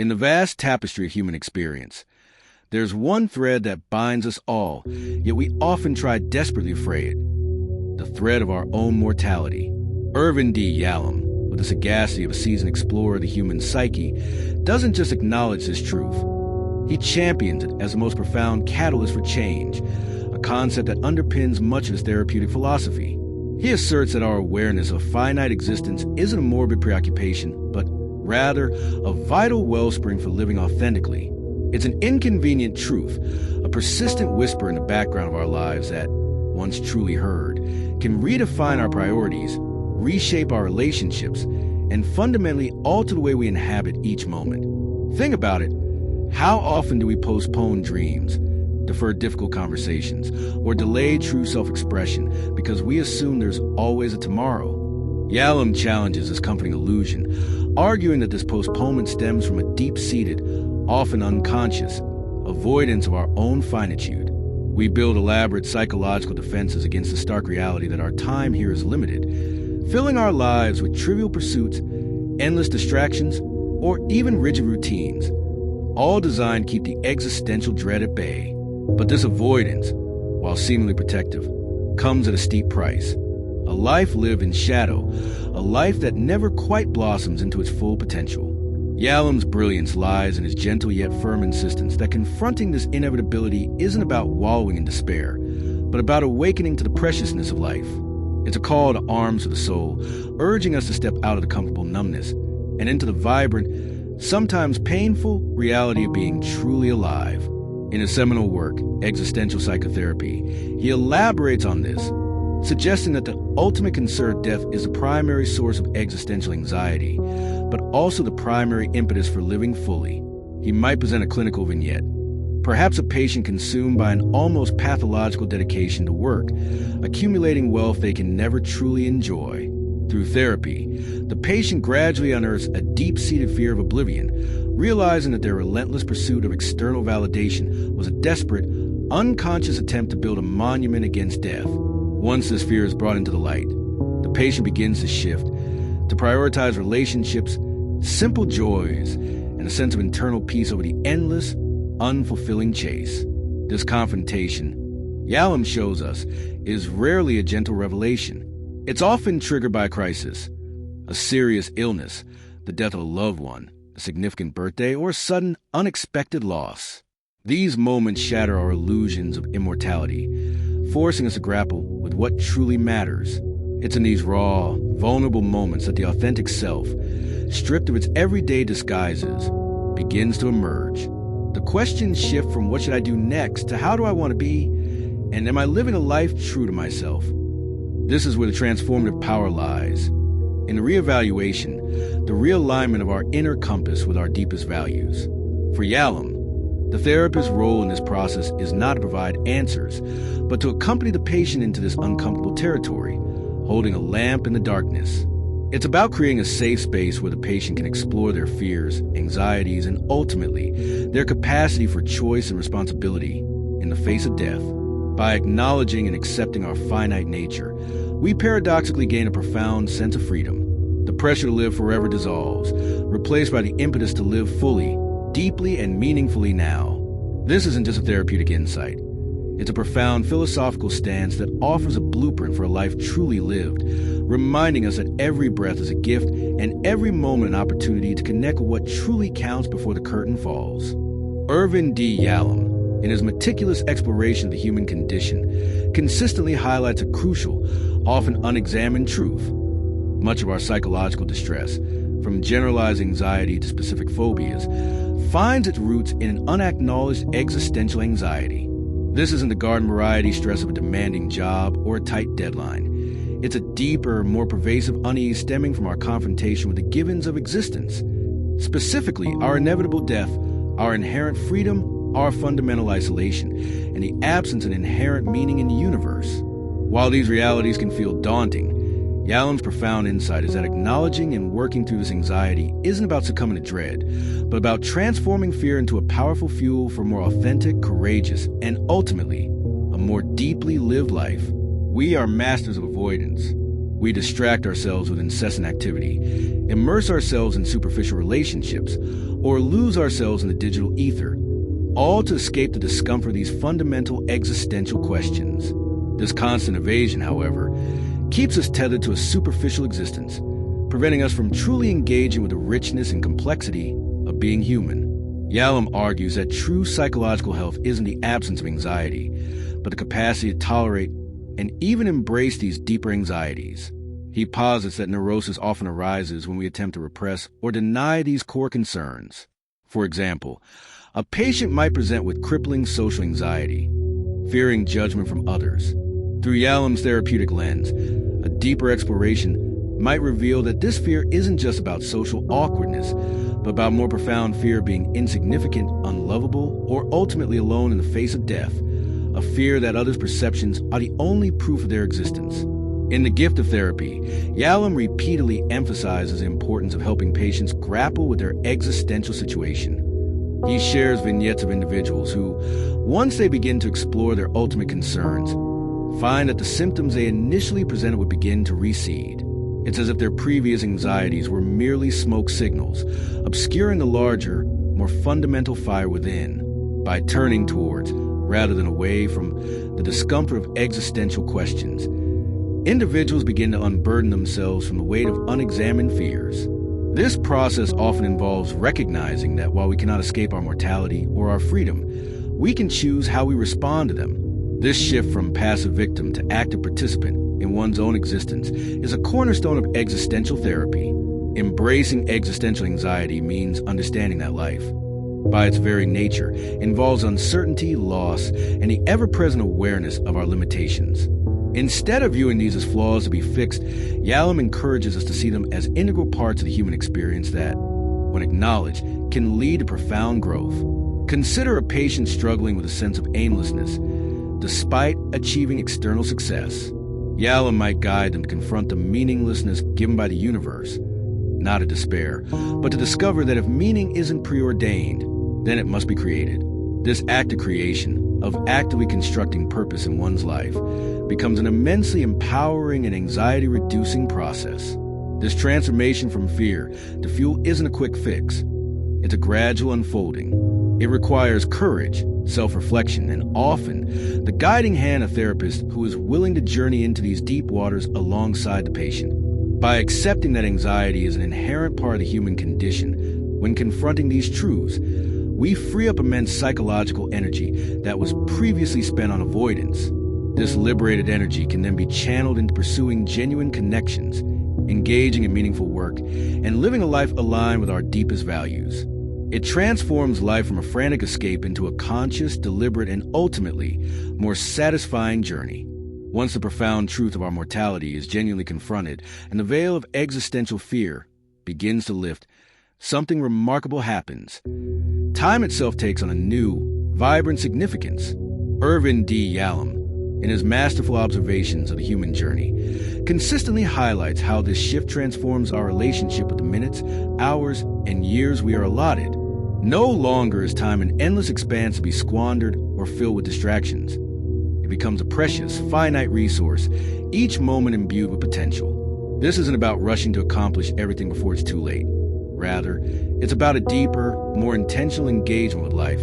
In the vast tapestry of human experience, there's one thread that binds us all, yet we often try desperately to fray it. The thread of our own mortality. Irvin D. Yalom, with the sagacity of a seasoned explorer of the human psyche, doesn't just acknowledge this truth. He champions it as the most profound catalyst for change, a concept that underpins much of his therapeutic philosophy. He asserts that our awareness of finite existence isn't a morbid preoccupation, but rather a vital wellspring for living authentically. It's an inconvenient truth, a persistent whisper in the background of our lives that, once truly heard, can redefine our priorities, reshape our relationships, and fundamentally alter the way we inhabit each moment. Think about it. How often do we postpone dreams, defer difficult conversations, or delay true self-expression because we assume there's always a tomorrow? Yalom challenges this comforting illusion, arguing that this postponement stems from a deep-seated, often unconscious, avoidance of our own finitude. We build elaborate psychological defenses against the stark reality that our time here is limited, filling our lives with trivial pursuits, endless distractions, or even rigid routines, all designed to keep the existential dread at bay. But this avoidance, while seemingly protective, comes at a steep price. A life lived in shadow, a life that never quite blossoms into its full potential. Yalom's brilliance lies in his gentle yet firm insistence that confronting this inevitability isn't about wallowing in despair, but about awakening to the preciousness of life. It's a call to arms for the soul, urging us to step out of the comfortable numbness and into the vibrant, sometimes painful reality of being truly alive. In his seminal work, Existential Psychotherapy, he elaborates on this, suggesting that the ultimate concern of death is the primary source of existential anxiety, but also the primary impetus for living fully. He might present a clinical vignette, perhaps a patient consumed by an almost pathological dedication to work, accumulating wealth they can never truly enjoy. Through therapy, the patient gradually unearths a deep-seated fear of oblivion, realizing that their relentless pursuit of external validation was a desperate, unconscious attempt to build a monument against death. Once this fear is brought into the light, the patient begins to shift, to prioritize relationships, simple joys, and a sense of internal peace over the endless, unfulfilling chase. This confrontation, Yalom shows us, is rarely a gentle revelation. It's often triggered by a crisis, a serious illness, the death of a loved one, a significant birthday, or a sudden, unexpected loss. These moments shatter our illusions of immortality, forcing us to grapple with what truly matters. It's in these raw, vulnerable moments that the authentic self, stripped of its everyday disguises, begins to emerge. The questions shift from what should I do next to how do I want to be, and am I living a life true to myself? This is where the transformative power lies, in the reevaluation, the realignment of our inner compass with our deepest values. For Yalom, the therapist's role in this process is not to provide answers, but to accompany the patient into this uncomfortable territory, holding a lamp in the darkness. It's about creating a safe space where the patient can explore their fears, anxieties, and ultimately, their capacity for choice and responsibility in the face of death. By acknowledging and accepting our finite nature, we paradoxically gain a profound sense of freedom. The pressure to live forever dissolves, replaced by the impetus to live fully, deeply and meaningfully now. This isn't just a therapeutic insight. It's a profound philosophical stance that offers a blueprint for a life truly lived, reminding us that every breath is a gift and every moment an opportunity to connect with what truly counts before the curtain falls. Irvin D. Yalom, in his meticulous exploration of the human condition, consistently highlights a crucial, often unexamined truth. Much of our psychological distress, from generalized anxiety to specific phobias, finds its roots in an unacknowledged existential anxiety. This isn't the garden variety stress of a demanding job or a tight deadline. It's a deeper, more pervasive unease stemming from our confrontation with the givens of existence. Specifically, our inevitable death, our inherent freedom, our fundamental isolation, and the absence of inherent meaning in the universe. While these realities can feel daunting, Yalom's profound insight is that acknowledging and working through this anxiety isn't about succumbing to dread, but about transforming fear into a powerful fuel for more authentic, courageous, and ultimately, a more deeply lived life. We are masters of avoidance. We distract ourselves with incessant activity, immerse ourselves in superficial relationships, or lose ourselves in the digital ether, all to escape the discomfort of these fundamental existential questions. This constant evasion, however, keeps us tethered to a superficial existence, preventing us from truly engaging with the richness and complexity of being human. Yalom argues that true psychological health isn't the absence of anxiety, but the capacity to tolerate and even embrace these deeper anxieties. He posits that neurosis often arises when we attempt to repress or deny these core concerns. For example, a patient might present with crippling social anxiety, fearing judgment from others. Through Yalom's therapeutic lens, a deeper exploration might reveal that this fear isn't just about social awkwardness, but about more profound fear of being insignificant, unlovable, or ultimately alone in the face of death, a fear that others' perceptions are the only proof of their existence. In The Gift of Therapy, Yalom repeatedly emphasizes the importance of helping patients grapple with their existential situation. He shares vignettes of individuals who, once they begin to explore their ultimate concerns, find that the symptoms they initially presented would begin to recede. It's as if their previous anxieties were merely smoke signals, obscuring the larger, more fundamental fire within. By turning towards, rather than away from, the discomfort of existential questions, individuals begin to unburden themselves from the weight of unexamined fears. This process often involves recognizing that while we cannot escape our mortality or our freedom, we can choose how we respond to them. This shift from passive victim to active participant in one's own existence is a cornerstone of existential therapy. Embracing existential anxiety means understanding that life, by its very nature, involves uncertainty, loss, and the ever-present awareness of our limitations. Instead of viewing these as flaws to be fixed, Yalom encourages us to see them as integral parts of the human experience that, when acknowledged, can lead to profound growth. Consider a patient struggling with a sense of aimlessness, despite achieving external success. Yalom might guide them to confront the meaninglessness given by the universe, not to despair, but to discover that if meaning isn't preordained, then it must be created. This act of creation, of actively constructing purpose in one's life, becomes an immensely empowering and anxiety-reducing process. This transformation from fear to fuel isn't a quick fix. It's a gradual unfolding. It requires courage, self-reflection, and often the guiding hand of a therapist who is willing to journey into these deep waters alongside the patient. By accepting that anxiety is an inherent part of the human condition, when confronting these truths, we free up immense psychological energy that was previously spent on avoidance. This liberated energy can then be channeled into pursuing genuine connections, engaging in meaningful work, and living a life aligned with our deepest values. It transforms life from a frantic escape into a conscious, deliberate, and ultimately more satisfying journey. Once the profound truth of our mortality is genuinely confronted and the veil of existential fear begins to lift, something remarkable happens. Time itself takes on a new, vibrant significance. Irvin D. Yalom, in his masterful observations of the human journey, consistently highlights how this shift transforms our relationship with the minutes, hours, and years we are allotted. No longer is time an endless expanse to be squandered or filled with distractions. It becomes a precious, finite resource, each moment imbued with potential. This isn't about rushing to accomplish everything before it's too late. Rather, it's about a deeper, more intentional engagement with life,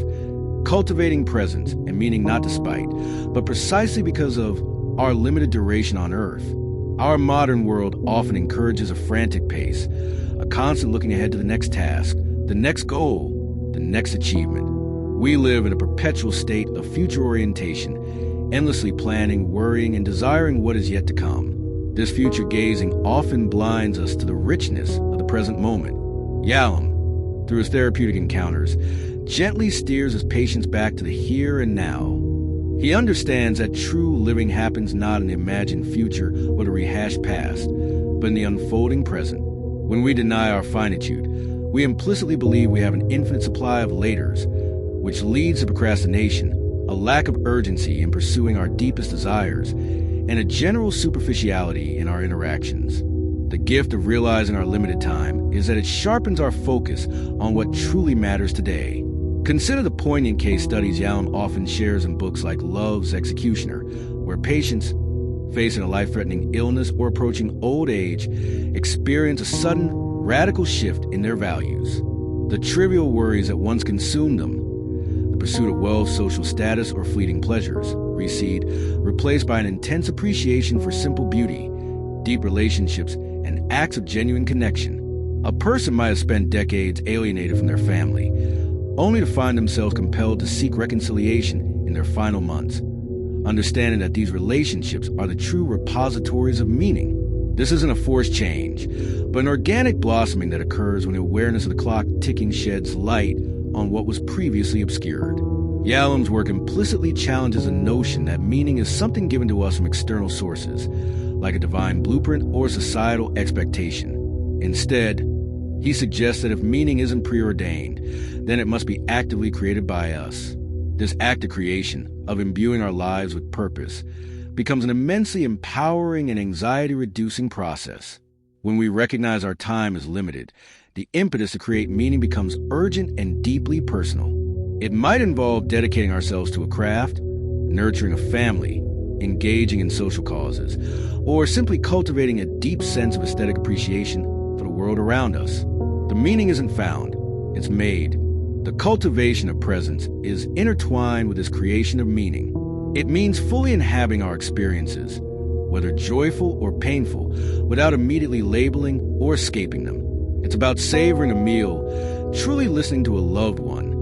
cultivating presence and meaning not despite, but precisely because of our limited duration on Earth. Our modern world often encourages a frantic pace, a constant looking ahead to the next task, the next goal, the next achievement. We live in a perpetual state of future orientation, endlessly planning, worrying, and desiring what is yet to come. This future gazing often blinds us to the richness of the present moment. Yalom, through his therapeutic encounters, gently steers his patients back to the here and now. He understands that true living happens not in the imagined future or the rehashed past, but in the unfolding present. When we deny our finitude, we implicitly believe we have an infinite supply of laters, which leads to procrastination, a lack of urgency in pursuing our deepest desires, and a general superficiality in our interactions. The gift of realizing our limited time is that it sharpens our focus on what truly matters today. Consider the poignant case studies Yalom often shares in books like Love's Executioner, where patients facing a life-threatening illness or approaching old age experience a sudden, radical shift in their values. The trivial worries that once consumed them, the pursuit of wealth, social status, or fleeting pleasures, recede, replaced by an intense appreciation for simple beauty, deep relationships, and acts of genuine connection. A person might have spent decades alienated from their family, only to find themselves compelled to seek reconciliation in their final months, understanding that these relationships are the true repositories of meaning. This isn't a forced change, but an organic blossoming that occurs when the awareness of the clock ticking sheds light on what was previously obscured. Yalom's work implicitly challenges the notion that meaning is something given to us from external sources, like a divine blueprint or societal expectation. Instead, he suggests that if meaning isn't preordained, then it must be actively created by us. This act of creation, of imbuing our lives with purpose, becomes an immensely empowering and anxiety-reducing process. When we recognize our time is limited, the impetus to create meaning becomes urgent and deeply personal. It might involve dedicating ourselves to a craft, nurturing a family, engaging in social causes, or simply cultivating a deep sense of aesthetic appreciation for the world around us. The meaning isn't found, it's made. The cultivation of presence is intertwined with this creation of meaning. It means fully inhabiting our experiences, whether joyful or painful, without immediately labeling or escaping them. It's about savoring a meal, truly listening to a loved one,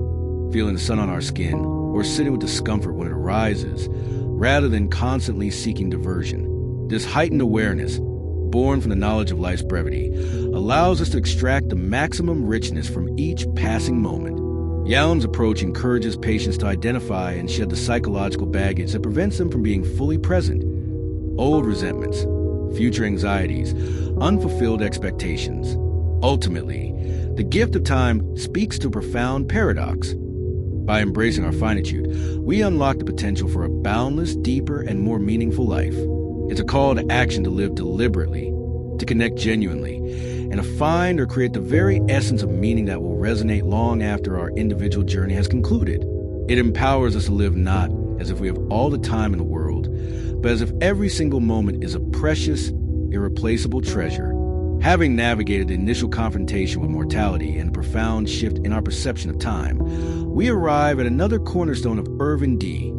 feeling the sun on our skin, or sitting with discomfort when it arises, rather than constantly seeking diversion. This heightened awareness, born from the knowledge of life's brevity, allows us to extract the maximum richness from each passing moment. Yalom's approach encourages patients to identify and shed the psychological baggage that prevents them from being fully present. Old resentments, future anxieties, unfulfilled expectations. Ultimately, the gift of time speaks to a profound paradox. By embracing our finitude, we unlock the potential for a boundless, deeper, and more meaningful life. It's a call to action to live deliberately, to connect genuinely, and to find or create the very essence of meaning that will resonate long after our individual journey has concluded. It empowers us to live not as if we have all the time in the world, but as if every single moment is a precious, irreplaceable treasure. Having navigated the initial confrontation with mortality and a profound shift in our perception of time, we arrive at another cornerstone of Irvin D,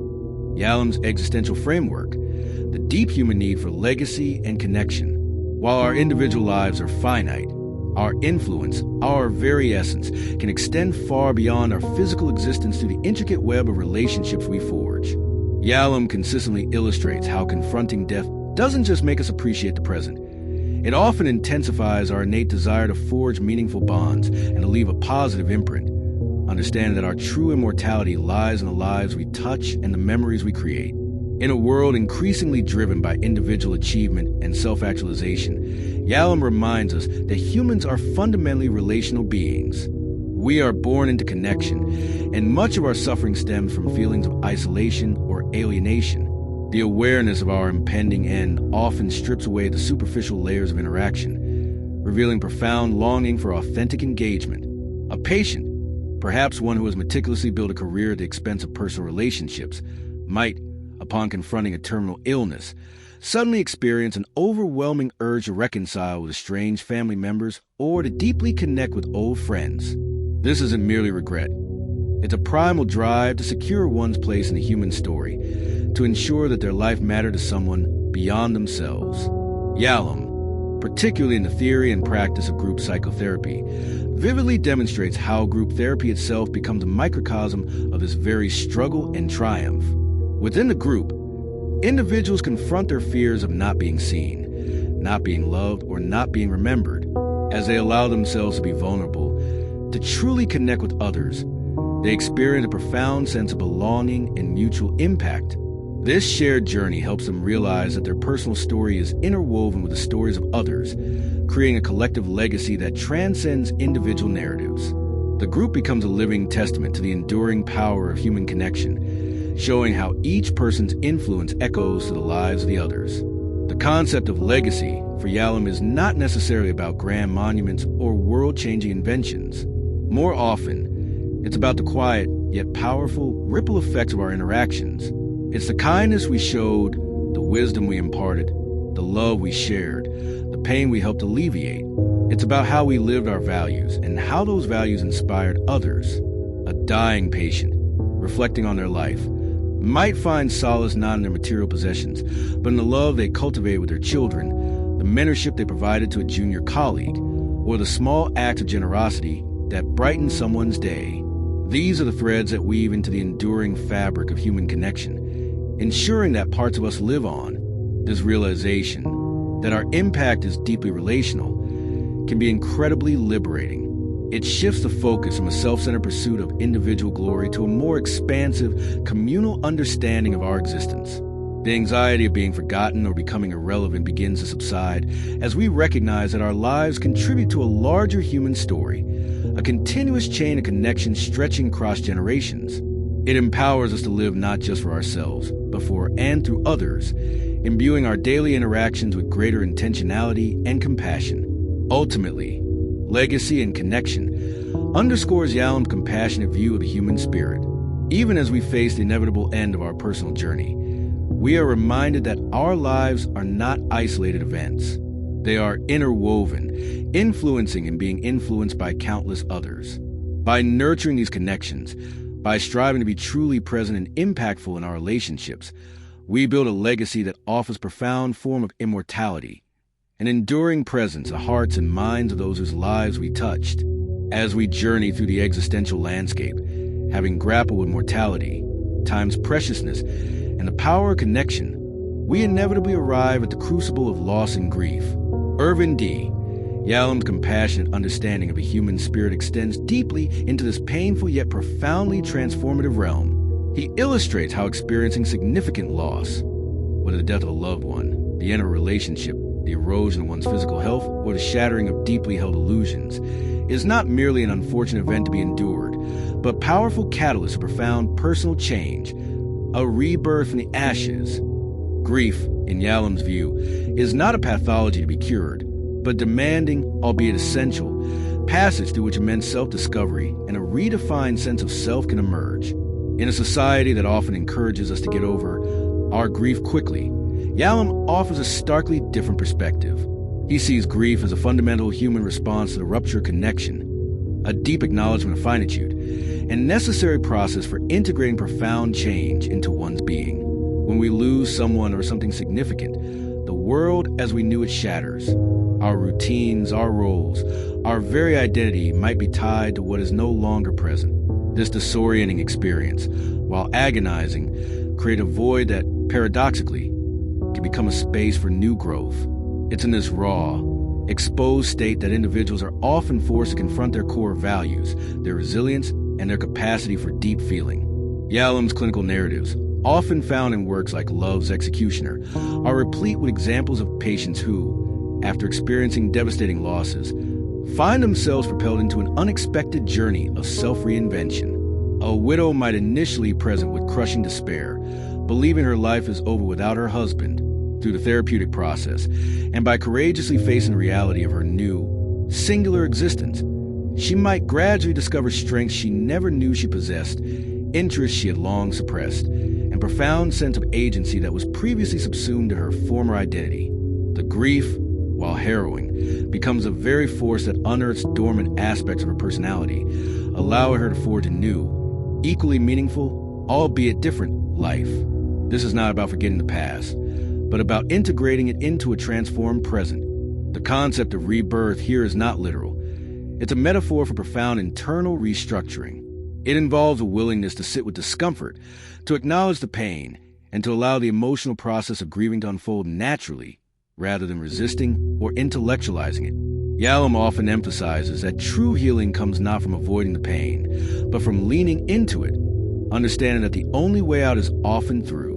Yalom's existential framework, the deep human need for legacy and connection. While our individual lives are finite, our influence, our very essence, can extend far beyond our physical existence through the intricate web of relationships we forge. Yalom consistently illustrates how confronting death doesn't just make us appreciate the present. It often intensifies our innate desire to forge meaningful bonds and to leave a positive imprint, understanding that our true immortality lies in the lives we touch and the memories we create. In a world increasingly driven by individual achievement and self-actualization, Yalom reminds us that humans are fundamentally relational beings. We are born into connection, and much of our suffering stems from feelings of isolation or alienation. The awareness of our impending end often strips away the superficial layers of interaction, revealing profound longing for authentic engagement. A patient, perhaps one who has meticulously built a career at the expense of personal relationships, might, upon confronting a terminal illness, suddenly experience an overwhelming urge to reconcile with estranged family members or to deeply connect with old friends. This isn't merely regret. It's a primal drive to secure one's place in the human story, to ensure that their life mattered to someone beyond themselves. Yalom, particularly in the theory and practice of group psychotherapy, vividly demonstrates how group therapy itself becomes a microcosm of this very struggle and triumph. Within the group, individuals confront their fears of not being seen, not being loved, or not being remembered. As they allow themselves to be vulnerable, to truly connect with others, they experience a profound sense of belonging and mutual impact. This shared journey helps them realize that their personal story is interwoven with the stories of others, creating a collective legacy that transcends individual narratives. The group becomes a living testament to the enduring power of human connection, showing how each person's influence echoes to the lives of the others. The concept of legacy for Yalom is not necessarily about grand monuments or world-changing inventions. More often, it's about the quiet yet powerful ripple effects of our interactions. It's the kindness we showed, the wisdom we imparted, the love we shared, the pain we helped alleviate. It's about how we lived our values and how those values inspired others. A dying patient, reflecting on their life, might find solace not in their material possessions, but in the love they cultivated with their children, the mentorship they provided to a junior colleague, or the small act of generosity that brightened someone's day. These are the threads that weave into the enduring fabric of human connection, ensuring that parts of us live on. This realization that our impact is deeply relational can be incredibly liberating. It shifts the focus from a self-centered pursuit of individual glory to a more expansive, communal understanding of our existence. The anxiety of being forgotten or becoming irrelevant begins to subside as we recognize that our lives contribute to a larger human story, a continuous chain of connections stretching across generations. It empowers us to live not just for ourselves, but for and through others, imbuing our daily interactions with greater intentionality and compassion. Ultimately, legacy and connection underscores Yalom's compassionate view of the human spirit. Even as we face the inevitable end of our personal journey, we are reminded that our lives are not isolated events. They are interwoven, influencing and being influenced by countless others. By nurturing these connections, by striving to be truly present and impactful in our relationships, we build a legacy that offers a profound form of immortality, an enduring presence in the hearts and minds of those whose lives we touched. As we journey through the existential landscape, having grappled with mortality, time's preciousness, and the power of connection, we inevitably arrive at the crucible of loss and grief. Irvin D, Yalom's compassionate understanding of the human spirit extends deeply into this painful yet profoundly transformative realm. He illustrates how experiencing significant loss, whether the death of a loved one, the end of a relationship, the erosion of one's physical health, or the shattering of deeply held illusions, is not merely an unfortunate event to be endured, but powerful catalyst of profound personal change, a rebirth from the ashes. Grief, in Yalom's view, is not a pathology to be cured, but demanding, albeit essential, passage through which immense self-discovery and a redefined sense of self can emerge. In a society that often encourages us to get over our grief quickly, Yalom offers a starkly different perspective. He sees grief as a fundamental human response to the rupture of connection, a deep acknowledgement of finitude, and necessary process for integrating profound change into one's being. When we lose someone or something significant, the world as we knew it shatters. Our routines, our roles, our very identity might be tied to what is no longer present. This disorienting experience, while agonizing, creates a void that, paradoxically, can become a space for new growth. It's in this raw, exposed state that individuals are often forced to confront their core values, their resilience, and their capacity for deep feeling. Yalom's clinical narratives, often found in works like Love's Executioner, are replete with examples of patients who, after experiencing devastating losses, find themselves propelled into an unexpected journey of self-reinvention. A widow might initially present with crushing despair, believing her life is over without her husband. Through the therapeutic process, and by courageously facing the reality of her new, singular existence, she might gradually discover strengths she never knew she possessed, interests she had long suppressed, and profound sense of agency that was previously subsumed to her former identity. The grief, while harrowing, becomes a very force that unearths dormant aspects of her personality, allowing her to forge a new, equally meaningful, albeit different, life. This is not about forgetting the past, but about integrating it into a transformed present. The concept of rebirth here is not literal. It's a metaphor for profound internal restructuring. It involves a willingness to sit with discomfort, to acknowledge the pain, and to allow the emotional process of grieving to unfold naturally, rather than resisting or intellectualizing it. Yalom often emphasizes that true healing comes not from avoiding the pain, but from leaning into it, understanding that the only way out is often through.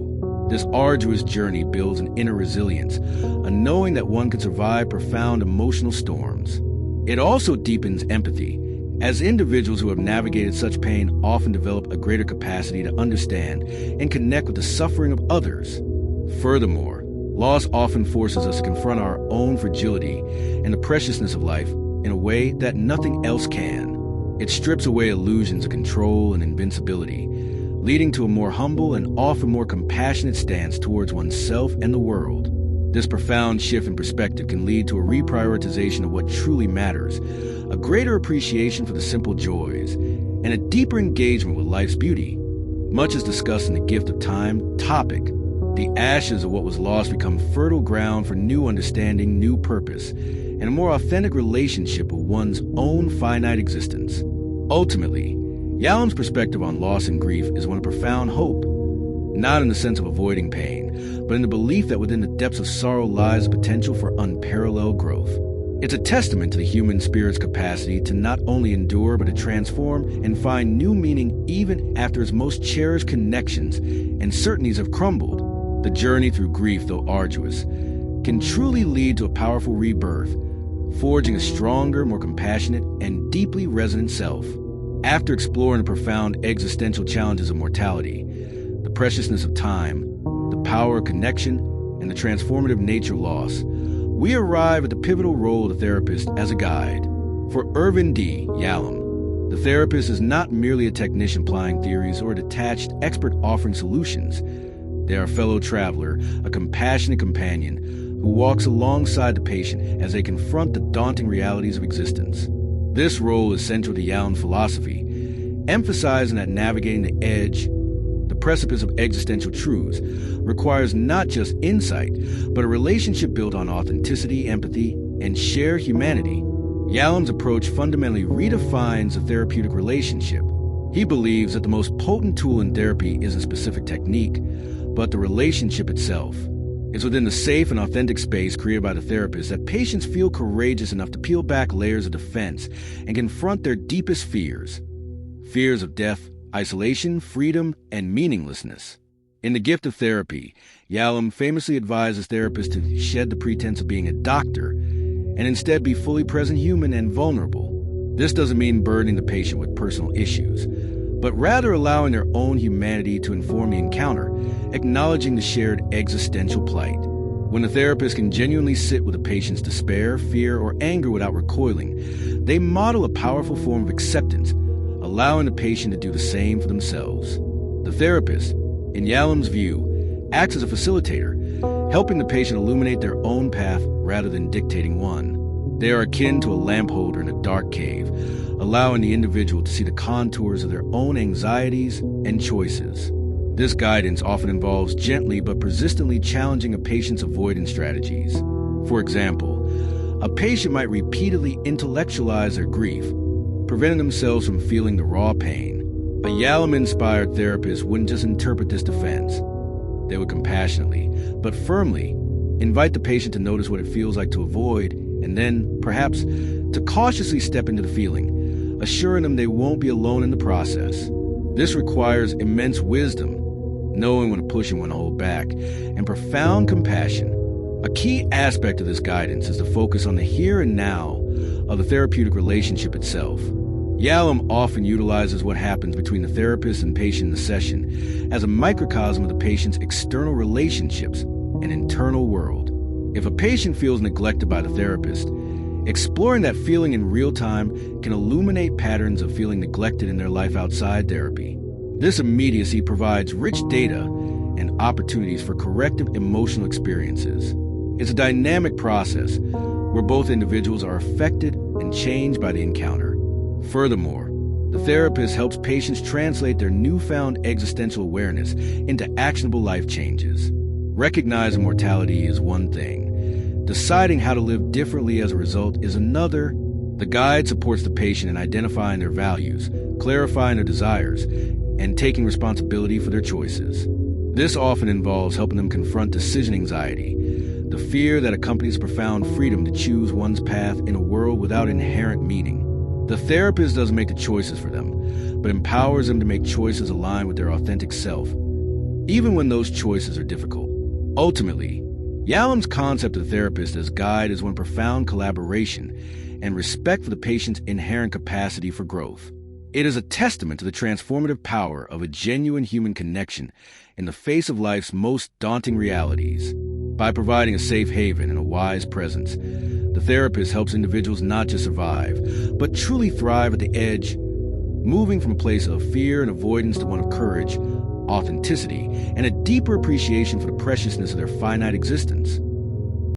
This arduous journey builds an inner resilience, a knowing that one can survive profound emotional storms. It also deepens empathy, as individuals who have navigated such pain often develop a greater capacity to understand and connect with the suffering of others. Furthermore, loss often forces us to confront our own fragility and the preciousness of life in a way that nothing else can. It strips away illusions of control and invincibility, leading to a more humble and often more compassionate stance towards oneself and the world. This profound shift in perspective can lead to a reprioritization of what truly matters, a greater appreciation for the simple joys, and a deeper engagement with life's beauty. Much is discussed in the Gift of Time topic. The ashes of what was lost become fertile ground for new understanding, new purpose, and a more authentic relationship with one's own finite existence. Ultimately, Yalom's perspective on loss and grief is one of profound hope, not in the sense of avoiding pain, but in the belief that within the depths of sorrow lies the potential for unparalleled growth. It's a testament to the human spirit's capacity to not only endure, but to transform and find new meaning even after its most cherished connections and certainties have crumbled. The journey through grief, though arduous, can truly lead to a powerful rebirth, forging a stronger, more compassionate, and deeply resonant self. After exploring the profound existential challenges of mortality, the preciousness of time, the power of connection, and the transformative nature of loss, we arrive at the pivotal role of the therapist as a guide. For Irvin D, Yalom, the therapist is not merely a technician applying theories or a detached expert offering solutions. They are a fellow traveler, a compassionate companion who walks alongside the patient as they confront the daunting realities of existence. This role is central to Yalom's philosophy, emphasizing that navigating the edge, the precipice of existential truths, requires not just insight, but a relationship built on authenticity, empathy, and shared humanity. Yalom's approach fundamentally redefines the therapeutic relationship. He believes that the most potent tool in therapy isn't a specific technique, but the relationship itself. It's within the safe and authentic space created by the therapist that patients feel courageous enough to peel back layers of defense and confront their deepest fears. Fears of death, isolation, freedom, and meaninglessness. In The Gift of Therapy, Yalom famously advises therapists to shed the pretense of being a doctor and instead be fully present human and vulnerable. This doesn't mean burdening the patient with personal issues, but rather allowing their own humanity to inform the encounter, acknowledging the shared existential plight. When the therapist can genuinely sit with a patient's despair, fear, or anger without recoiling, they model a powerful form of acceptance, allowing the patient to do the same for themselves. The therapist, in Yalom's view, acts as a facilitator, helping the patient illuminate their own path rather than dictating one. They are akin to a lamp holder in a dark cave, allowing the individual to see the contours of their own anxieties and choices. This guidance often involves gently but persistently challenging a patient's avoidance strategies. For example, a patient might repeatedly intellectualize their grief, preventing themselves from feeling the raw pain. A Yalom-inspired therapist wouldn't just interpret this defense. They would compassionately, but firmly, invite the patient to notice what it feels like to avoid, and then, perhaps, to cautiously step into the feeling, assuring them they won't be alone in the process. This requires immense wisdom, knowing when to push and when to hold back, and profound compassion. A key aspect of this guidance is the focus on the here and now of the therapeutic relationship itself. Yalom often utilizes what happens between the therapist and patient in the session as a microcosm of the patient's external relationships and internal world. If a patient feels neglected by the therapist, exploring that feeling in real time can illuminate patterns of feeling neglected in their life outside therapy. This immediacy provides rich data and opportunities for corrective emotional experiences. It's a dynamic process where both individuals are affected and changed by the encounter. Furthermore, the therapist helps patients translate their newfound existential awareness into actionable life changes. Recognizing mortality is one thing. Deciding how to live differently as a result is another. The guide supports the patient in identifying their values, clarifying their desires, and taking responsibility for their choices. This often involves helping them confront decision anxiety, the fear that accompanies profound freedom to choose one's path in a world without inherent meaning. The therapist doesn't make the choices for them, but empowers them to make choices aligned with their authentic self, even when those choices are difficult. Ultimately, Yalom's concept of the therapist as guide is one of profound collaboration and respect for the patient's inherent capacity for growth. It is a testament to the transformative power of a genuine human connection in the face of life's most daunting realities. By providing a safe haven and a wise presence, the therapist helps individuals not just survive, but truly thrive at the edge, moving from a place of fear and avoidance to one of courage, authenticity, and a deeper appreciation for the preciousness of their finite existence.